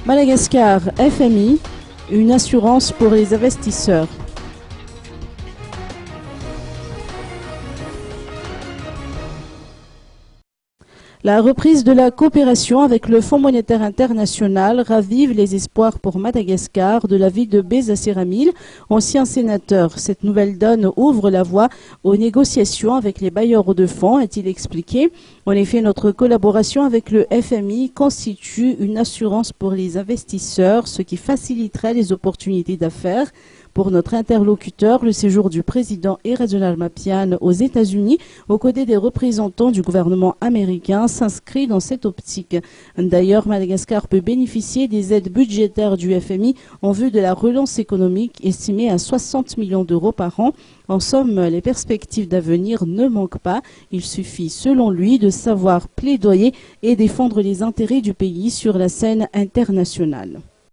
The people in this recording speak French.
Madagascar, FMI, une assurance pour les investisseurs. La reprise de la coopération avec le Fonds monétaire international ravive les espoirs pour Madagascar de l'avis de Beza Séramil, ancien sénateur. Cette nouvelle donne ouvre la voie aux négociations avec les bailleurs de fonds, a-t-il expliqué. En effet, notre collaboration avec le FMI constitue une assurance pour les investisseurs, ce qui faciliterait les opportunités d'affaires. Pour notre interlocuteur, le séjour du président Erazonal Mapian aux États-Unis, aux côtés des représentants du gouvernement américain, s'inscrit dans cette optique. D'ailleurs, Madagascar peut bénéficier des aides budgétaires du FMI en vue de la relance économique estimée à 60 millions d'euros par an. En somme, les perspectives d'avenir ne manquent pas. Il suffit, selon lui, de savoir plaidoyer et défendre les intérêts du pays sur la scène internationale.